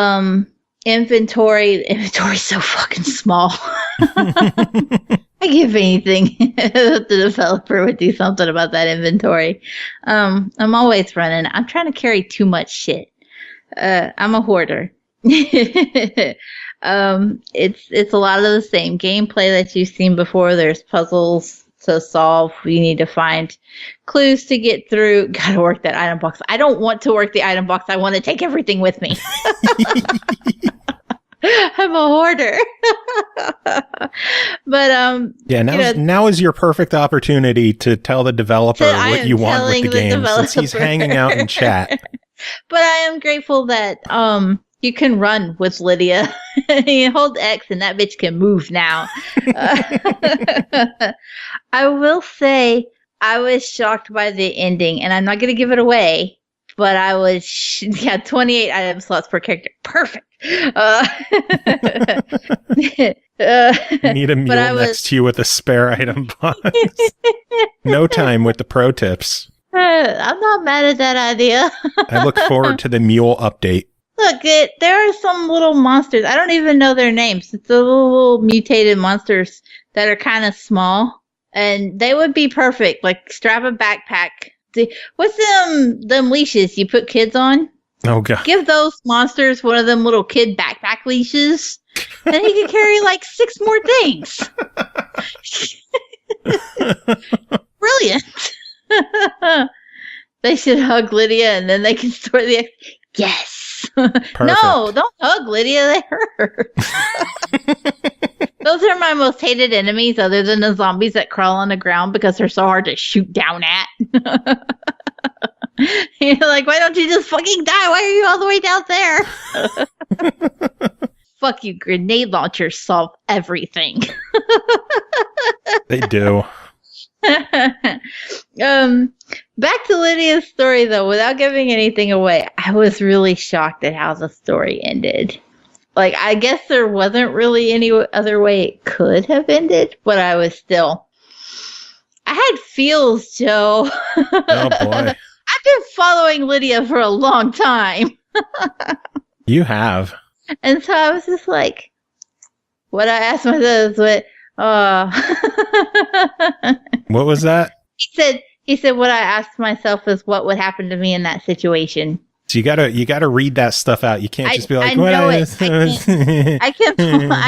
inventory. The inventory's so fucking small. I give anything the developer would do something about that inventory. I'm always running. I'm trying to carry too much shit. I'm a hoarder. It's a lot of the same gameplay that you've seen before. There's puzzles to solve. You need to find clues to get through. Gotta work that item box. I don't want to work the item box. I want to take everything with me. I'm a hoarder. But now is your perfect opportunity to tell the developer what you want with the game, since he's hanging out in chat. But I am grateful that you can run with Lydia. You hold X and that bitch can move now. I will say I was shocked by the ending, and I'm not going to give it away, but I was 28 item slots per character. Perfect. Need a mule next to you with a spare item box. No time with the pro tips. I'm not mad at that idea. I look forward to the mule update. Look, there are some little monsters. I don't even know their names. It's the little mutated monsters that are kind of small, and they would be perfect. Like, strap a backpack. What's them leashes you put kids on? Oh, God. Give those monsters one of them little kid backpack leashes, and he can carry like 6 more things. Brilliant. They should hug Lydia, and then they can store the... Yes. Perfect. No, don't hug Lydia. They hurt. Those are my most hated enemies, other than the zombies that crawl on the ground because they're so hard to shoot down at. You're like, why don't you just fucking die? Why are you all the way down there? Fuck you, grenade launchers solve everything. They do. Back to Lydia's story, though, without giving anything away, I was really shocked at how the story ended. Like, I guess there wasn't really any other way it could have ended, but I was still... I had feels, Joe. Oh, boy. I've been following Lydia for a long time. You have. And so I was just like, what I asked myself was, what was that? He said what I asked myself is what would happen to me in that situation. So you gotta read that stuff out. You can't just be like, I know it. I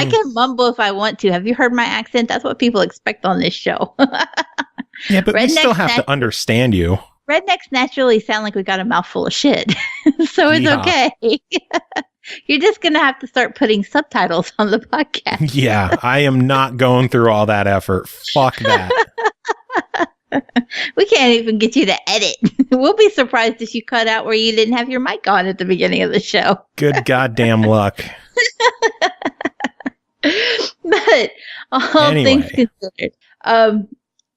can mumble if I want to. Have you heard my accent? That's what people expect on this show. Yeah, but we still have to understand you. Rednecks naturally sound like we got a mouthful of shit. So it's okay. You're just going to have to start putting subtitles on the podcast. Yeah, I am not going through all that effort. Fuck that. We can't even get you to edit. We'll be surprised if you cut out where you didn't have your mic on at the beginning of the show. Good goddamn luck. But all things considered,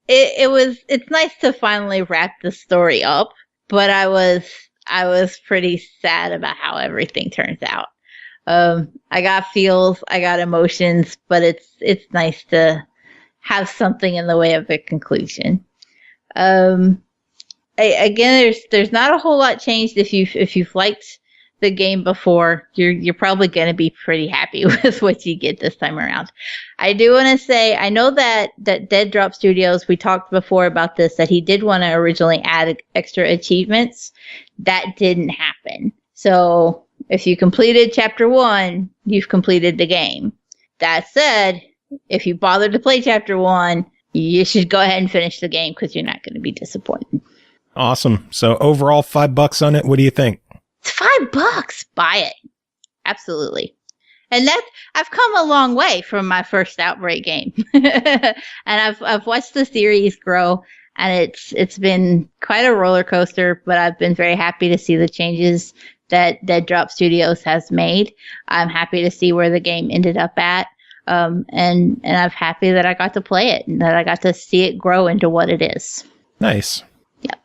it's nice to finally wrap the story up, but I was pretty sad about how everything turns out. I got feels, I got emotions, but it's nice to have something in the way of a conclusion. Again, there's not a whole lot changed. If you've liked the game before, you're probably going to be pretty happy with what you get this time around. I do want to say, I know that Dead Drop Studios, we talked before about this, that he did want to originally add extra achievements. That didn't happen. So if you completed chapter 1, you've completed the game. That said, if you bothered to play chapter 1, you should go ahead and finish the game because you're not going to be disappointed. Awesome. So overall, $5 on it. What do you think? It's $5. Buy it. Absolutely. And I've come a long way from my first Outbreak game. And I've watched the series grow, and it's been quite a roller coaster, but I've been very happy to see the changes that Dead Drop Studios has made. I'm happy to see where the game ended up at. And I'm happy that I got to play it and that I got to see it grow into what it is. Nice. Yep.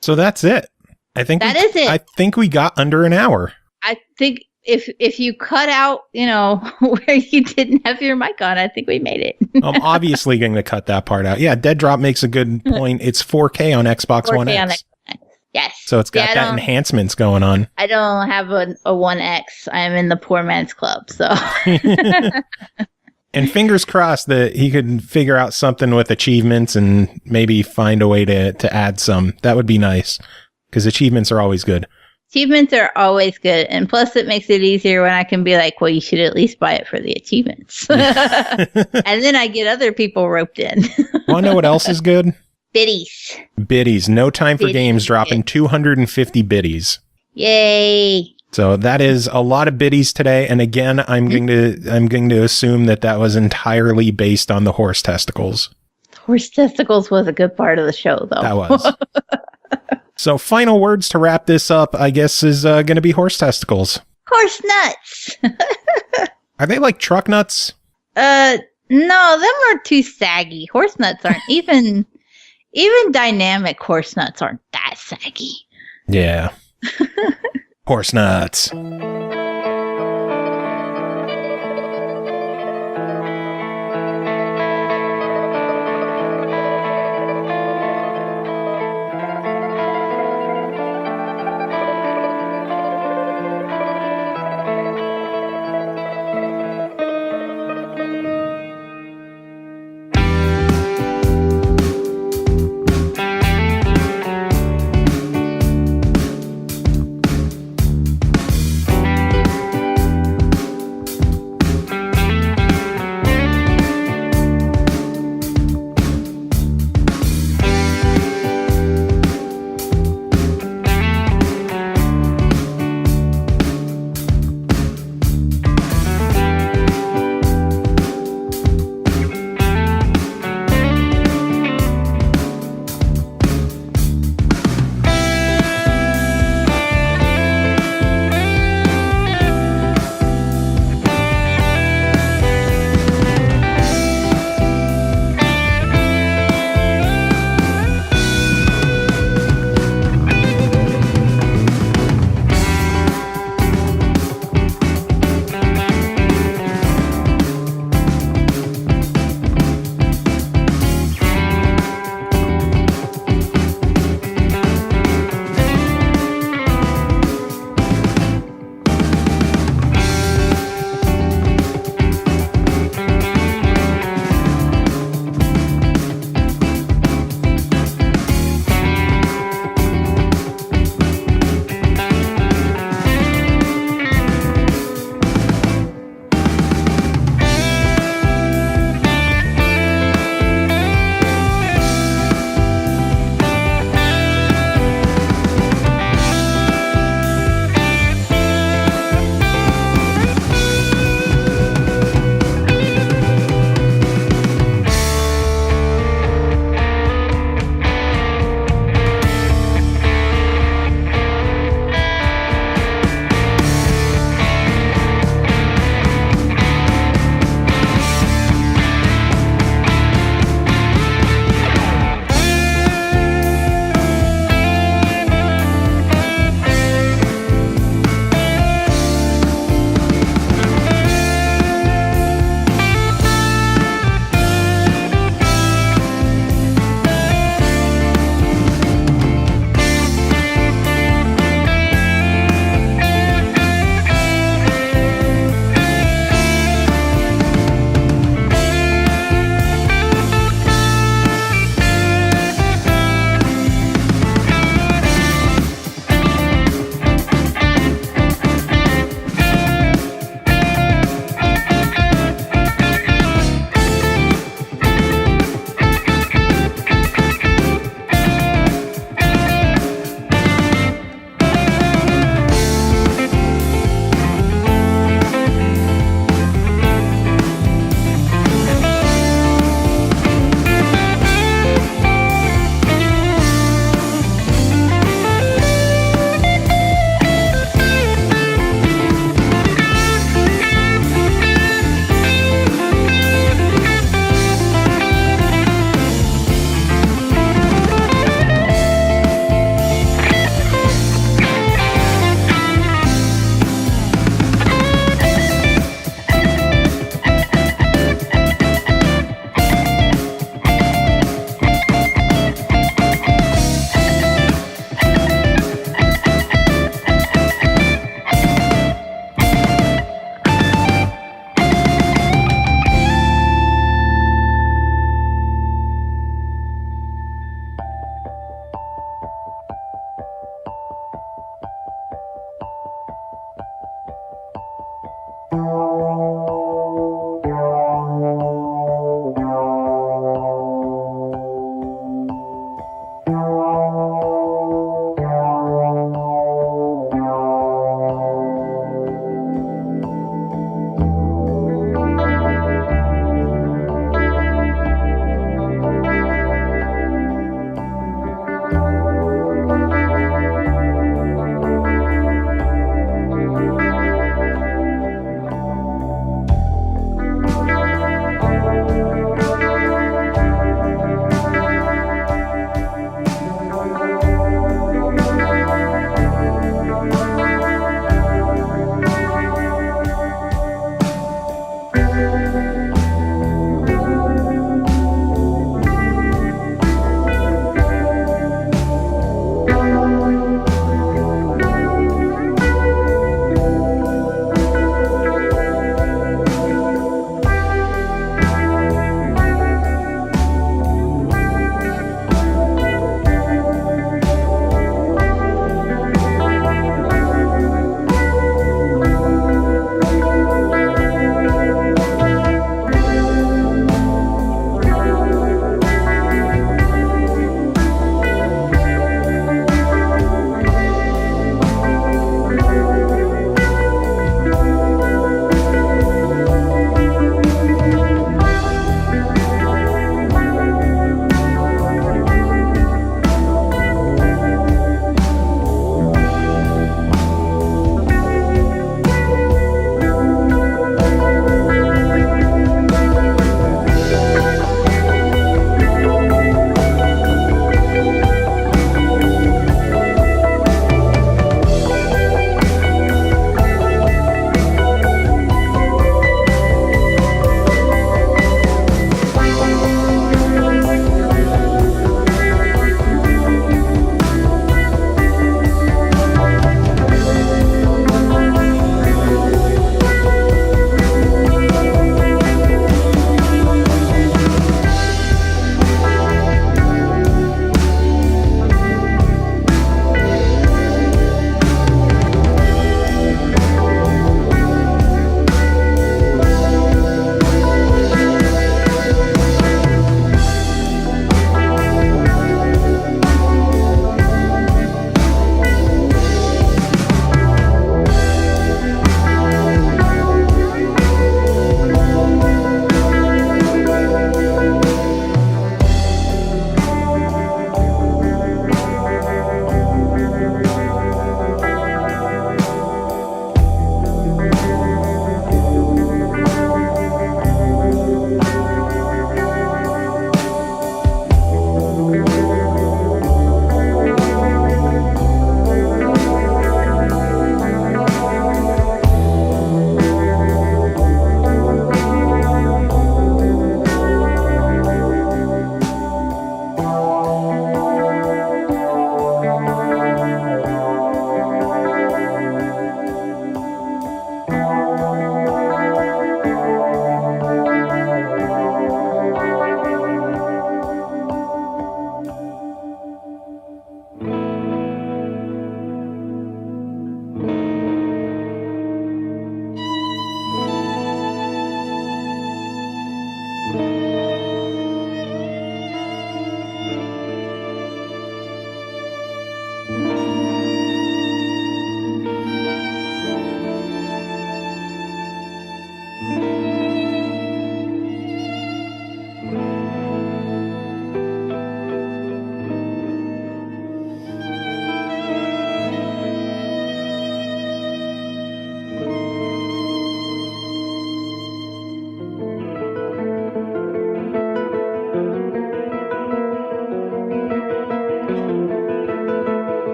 So that's it. I think that is it. I think we got under an hour. I think if you cut out, where you didn't have your mic on, I think we made it. I'm obviously going to cut that part out. Yeah, Dead Drop makes a good point. It's 4K on Xbox One X. Yes. So it's got that enhancements going on. I don't have a One X. I'm in the poor man's club, so. And fingers crossed that he could figure out something with achievements and maybe find a way to add some. That would be nice, because achievements are always good. Achievements are always good. And plus, it makes it easier when I can be like, well, you should at least buy it for the achievements. And then I get other people roped in. Want to know what else is good? Biddies. Biddies. No Time for Games dropping 250 biddies. Yay. So that is a lot of biddies today. And again, I'm going to assume that was entirely based on the horse testicles. Horse testicles was a good part of the show, though. That was. So final words to wrap this up, I guess, is going to be horse testicles. Horse nuts. Are they like truck nuts? No, them are too saggy. Horse nuts aren't even dynamic horse nuts aren't that saggy. Yeah. Horse nuts.